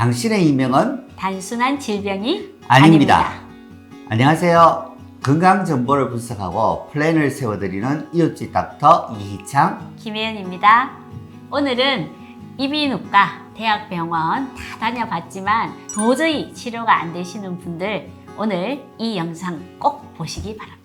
당신의 이명은 단순한 질병이 아닙니다. 안녕하세요. 건강 정보를 분석하고 플랜을 세워드리는 이웃집 닥터 이희창 김혜연입니다. 오늘은 이비인후과, 대학병원 다 다녀봤지만 도저히 치료가 안 되시는 분들, 오늘 이 영상 꼭 보시기 바랍니다.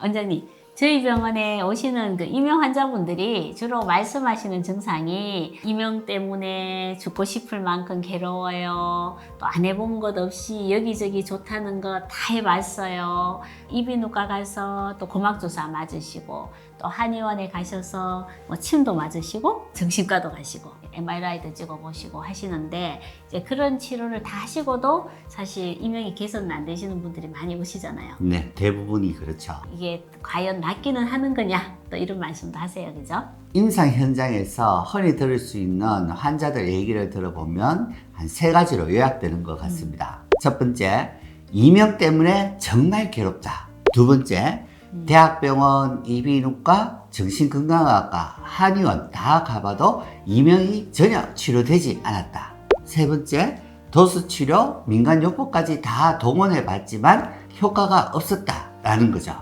원장님, 저희 병원에 오시는 그 이명 환자분들이 주로 말씀하시는 증상이 이명 때문에 죽고 싶을 만큼 괴로워요. 또 안 해본 것 없이 여기저기 좋다는 거 다 해봤어요. 이비인후과 가서 또 고막주사 맞으시고, 또 한의원에 가셔서 뭐 침도 맞으시고 정신과도 가시고 MRI도 찍어보시고 하시는데, 이제 그런 치료를 다 하시고도 사실 이명이 개선 안 되시는 분들이 많이 오시잖아요. 네, 대부분이 그렇죠. 이게 과연 낫기는 하는 거냐, 또 이런 말씀도 하세요, 그죠? 임상 현장에서 흔히 들을 수 있는 환자들 얘기를 들어보면 한 3가지로 요약되는 것 같습니다. 첫 번째, 이명 때문에 정말 괴롭다. 두 번째, 대학병원, 이비인후과, 정신건강의학과, 한의원 다 가봐도 이명이 전혀 치료되지 않았다. 세 번째, 도수치료, 민간요법까지 다 동원해봤지만 효과가 없었다라는 거죠.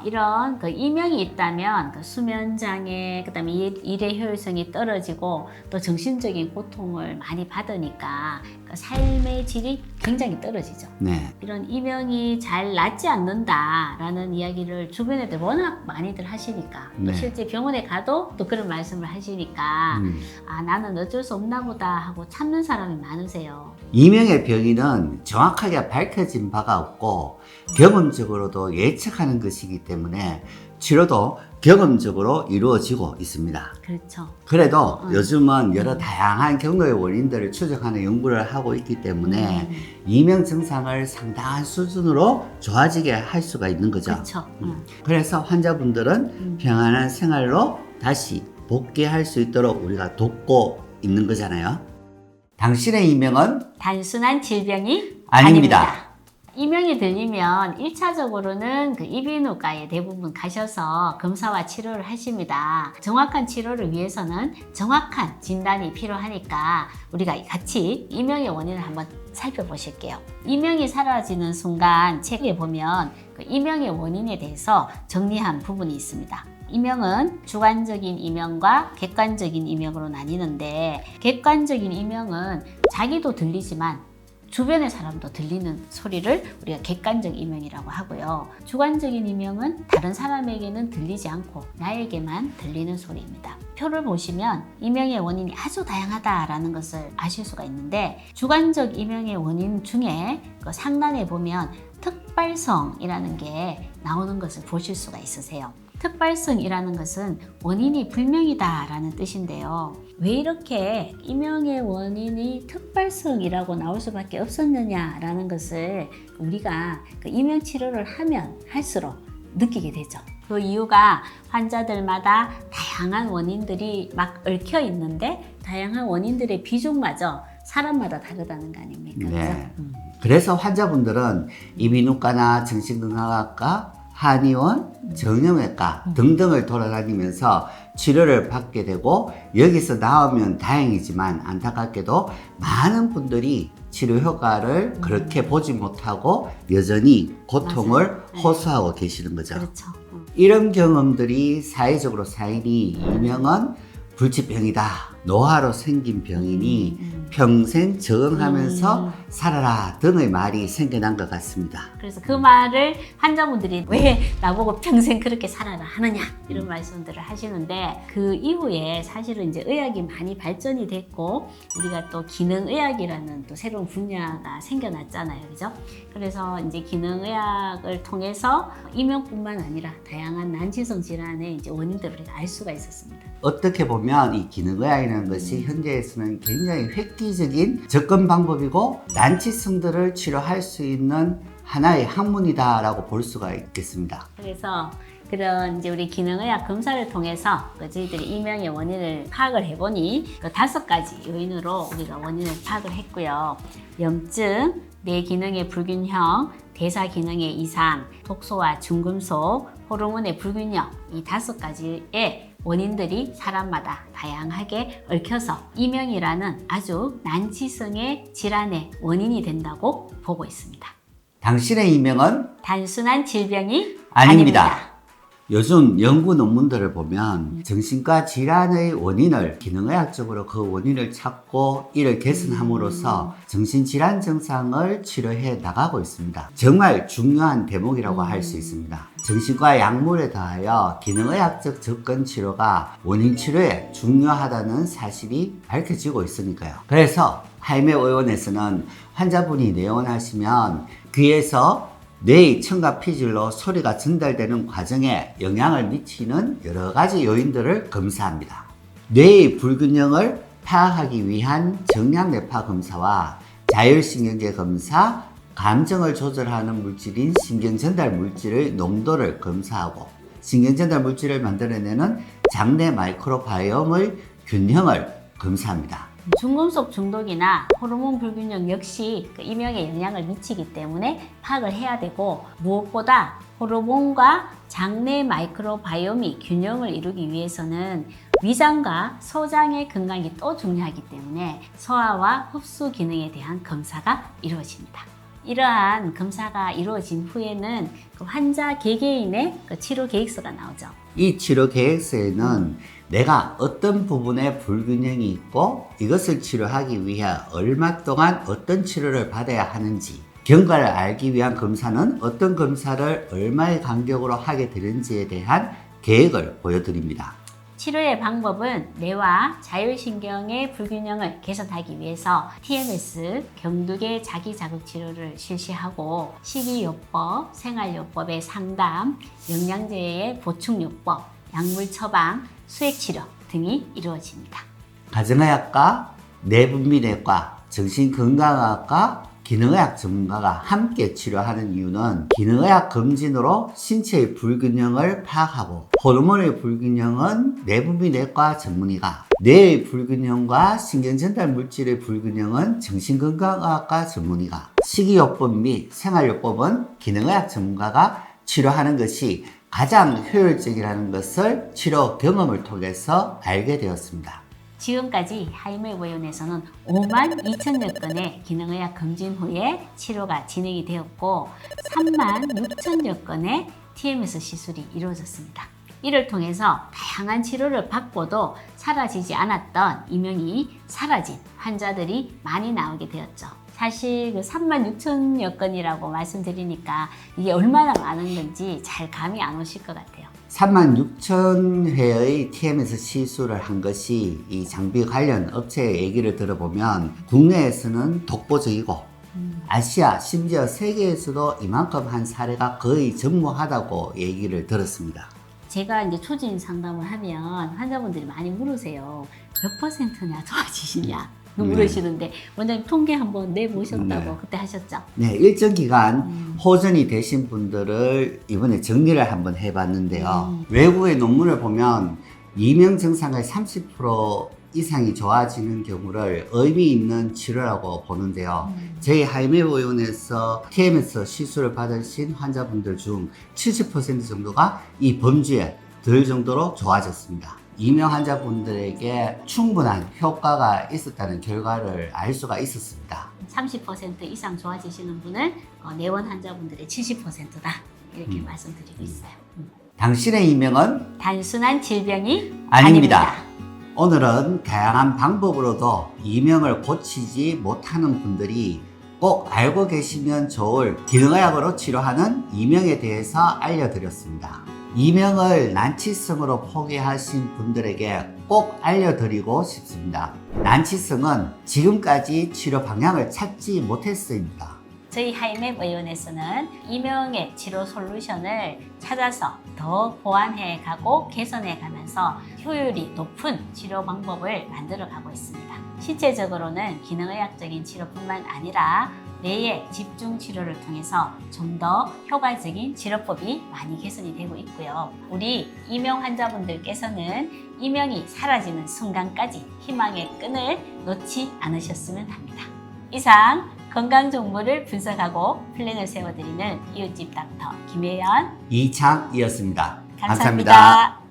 이런 그 이명이 있다면 그 수면장애, 그 다음에 일의 효율성이 떨어지고 또 정신적인 고통을 많이 받으니까 그 삶의 질이 굉장히 떨어지죠. 네. 이런 이명이 잘 낫지 않는다라는 이야기를 주변 애들 워낙 많이들 하시니까, 네. 또 실제 병원에 가도 또 그런 말씀을 하시니까 아, 나는 어쩔 수 없나 보다 하고 참는 사람이 많으세요. 이명의 병인은 정확하게 밝혀진 바가 없고 경험적으로도 예측하는 것이기 때문에 치료도 경험적으로 이루어지고 있습니다. 그렇죠. 그래도 요즘은 여러 다양한 경로의 원인들을 추적하는 연구를 하고 있기 때문에 이명 증상을 상당한 수준으로 좋아지게 할 수가 있는 거죠. 그렇죠. 그래서 환자분들은 평안한 생활로 다시 복귀할 수 있도록 우리가 돕고 있는 거잖아요. 당신의 이명은 단순한 질병이 아닙니다. 이명이 들리면 1차적으로는 그 이비인후과에 대부분 가셔서 검사와 치료를 하십니다. 정확한 치료를 위해서는 정확한 진단이 필요하니까 우리가 같이 이명의 원인을 한번 살펴보실게요. 이명이 사라지는 순간 책에 보면 그 이명의 원인에 대해서 정리한 부분이 있습니다. 이명은 주관적인 이명과 객관적인 이명으로 나뉘는데, 객관적인 이명은 자기도 들리지만 주변의 사람도 들리는 소리를 우리가 객관적 이명이라고 하고요. 주관적인 이명은 다른 사람에게는 들리지 않고 나에게만 들리는 소리입니다. 표를 보시면 이명의 원인이 아주 다양하다라는 것을 아실 수가 있는데, 주관적 이명의 원인 중에 그 상단에 보면 특발성이라는 게 나오는 것을 보실 수가 있으세요. 특발성이라는 것은 원인이 불명이다라는 뜻인데요. 왜 이렇게 이명의 원인이 특발성이라고 나올 수밖에 없었느냐라는 것을 우리가 그 이명 치료를 하면 할수록 느끼게 되죠. 그 이유가 환자들마다 다양한 원인들이 막 얽혀 있는데, 다양한 원인들의 비중마저 사람마다 다르다는 거 아닙니까? 네. 그래서 환자분들은 이비인후과나 정신건강의학과, 한의원, 정형외과 등등을 돌아다니면서 치료를 받게 되고, 여기서 나오면 다행이지만 안타깝게도 많은 분들이 치료 효과를 그렇게 보지 못하고 여전히 고통을 호소하고 계시는 거죠. 그렇죠. 이런 경험들이 사회적으로 쌓이니 이명은 불치병이다, 노화로 생긴 병이니 평생 적응하면서 살아라 등의 말이 생겨난 것 같습니다. 그래서 그 말을 환자분들이 왜 나보고 평생 그렇게 살아라 하느냐, 이런 말씀들을 하시는데, 그 이후에 사실은 이제 의학이 많이 발전이 됐고 우리가 또 기능의학이라는 또 새로운 분야가 생겨났잖아요, 그죠? 그래서 이제 기능의학을 통해서 이명뿐만 아니라 다양한 난치성 질환의 이제 원인들을 우리가 알 수가 있었습니다. 어떻게 보면 이 기능의학이라는 것이 현대에서는 굉장히 획기적인 접근 방법이고, 난치성들을 치료할 수 있는 하나의 학문이다라고 볼 수가 있겠습니다. 그래서 그런 이제 우리 기능의학 검사를 통해서 저희들이 이명의 원인을 파악을 해보니 그 5가지 요인으로 우리가 원인을 파악을 했고요. 염증, 뇌 기능의 불균형, 대사 기능의 이상, 독소와 중금속, 호르몬의 불균형, 이 5가지의 원인들이 사람마다 다양하게 얽혀서 이명이라는 아주 난치성의 질환의 원인이 된다고 보고 있습니다. 당신의 이명은 단순한 질병이 아닙니다. 요즘 연구 논문들을 보면 정신과 질환의 원인을 기능의학적으로 그 원인을 찾고 이를 개선함으로써 정신질환 증상을 치료해 나가고 있습니다. 정말 중요한 대목이라고 할 수 있습니다. 정신과 약물에 더하여 기능의학적 접근 치료가 원인 치료에 중요하다는 사실이 밝혀지고 있으니까요. 그래서 하이메 의원에서는 환자분이 내원하시면 귀에서 뇌의 청각 피질로 소리가 전달되는 과정에 영향을 미치는 여러 가지 요인들을 검사합니다. 뇌의 불균형을 파악하기 위한 정량뇌파 검사와 자율신경계 검사, 감정을 조절하는 물질인 신경전달 물질의 농도를 검사하고 신경전달 물질을 만들어내는 장내 마이크로바이옴의 균형을 검사합니다. 중금속 중독이나 호르몬 불균형 역시 그 이명에 영향을 미치기 때문에 파악을 해야 되고, 무엇보다 호르몬과 장내 마이크로바이옴이 균형을 이루기 위해서는 위장과 소장의 건강이 또 중요하기 때문에 소화와 흡수 기능에 대한 검사가 이루어집니다. 이러한 검사가 이루어진 후에는 그 환자 개개인의 그 치료 계획서가 나오죠. 이 치료 계획서에는 내가 어떤 부분에 불균형이 있고 이것을 치료하기 위해 얼마 동안 어떤 치료를 받아야 하는지, 경과를 알기 위한 검사는 어떤 검사를 얼마의 간격으로 하게 되는지에 대한 계획을 보여드립니다. 치료의 방법은 뇌와 자율신경의 불균형을 개선하기 위해서 TMS, 경두계 자기자극 치료를 실시하고 식이요법, 생활요법의 상담, 영양제의 보충요법, 약물 처방, 수액치료 등이 이루어집니다. 가정의학과, 내분비내과, 정신건강의학과, 기능의학 전문가가 함께 치료하는 이유는 기능의학 검진으로 신체의 불균형을 파악하고, 호르몬의 불균형은 내분비내과 전문의가, 뇌의 불균형과 신경전달 물질의 불균형은 정신건강의학과 전문의가, 식이요법 및 생활요법은 기능의학 전문가가 치료하는 것이 가장 효율적이라는 것을 치료 경험을 통해서 알게 되었습니다. 지금까지 하이메 의원에서는 5만 2천여 건의 기능의학 검진 후에 치료가 진행이 되었고 3만 6천여 건의 TMS 시술이 이루어졌습니다. 이를 통해서 다양한 치료를 받고도 사라지지 않았던 이명이 사라진 환자들이 많이 나오게 되었죠. 사실 그 3만 6천여 건이라고 말씀드리니까 이게 얼마나 많은 건지 잘 감이 안 오실 것 같아요. 3만 6천 회의 TMS 시술을 한 것이 이 장비 관련 업체의 얘기를 들어보면 국내에서는 독보적이고 아시아 심지어 세계에서도 이만큼 한 사례가 거의 전무하다고 얘기를 들었습니다. 제가 이제 초진 상담을 하면 환자분들이 많이 물으세요. 몇 %냐 좋아지시냐? 물으시는데 원장님 통계 한번 내보셨다고 그때 하셨죠? 네, 일정 기간 호전이 되신 분들을 이번에 정리를 한번 해봤는데요. 외국의 논문을 보면 이명 증상의 30% 이상이 좋아지는 경우를 의미 있는 치료라고 보는데요. 저희 하이메 의원에서 TMS 시술을 받으신 환자분들 중 70% 정도가 이 범주에 들 정도로 좋아졌습니다. 이명 환자분들에게 충분한 효과가 있었다는 결과를 알 수가 있었습니다. 30% 이상 좋아지시는 분은 내원 환자분들의 70%다 이렇게 말씀드리고 있어요. 당신의 이명은 단순한 질병이 아닙니다. 오늘은 다양한 방법으로도 이명을 고치지 못하는 분들이 꼭 알고 계시면 좋을 기능의학으로 치료하는 이명에 대해서 알려드렸습니다. 이명을 난치성으로 포기하신 분들에게 꼭 알려드리고 싶습니다. 난치성은 지금까지 치료 방향을 찾지 못했습니다. 저희 하이맵 의원에서는 이명의 치료 솔루션을 찾아서 더 보완해 가고 개선해 가면서 효율이 높은 치료 방법을 만들어 가고 있습니다. 신체적으로는 기능의학적인 치료뿐만 아니라 뇌의 집중 치료를 통해서 좀 더 효과적인 치료법이 많이 개선이 되고 있고요. 우리 이명 환자분들께서는 이명이 사라지는 순간까지 희망의 끈을 놓지 않으셨으면 합니다. 이상 건강 정보를 분석하고 플랜을 세워드리는 이웃집 닥터 김혜연 이창이었습니다. 감사합니다.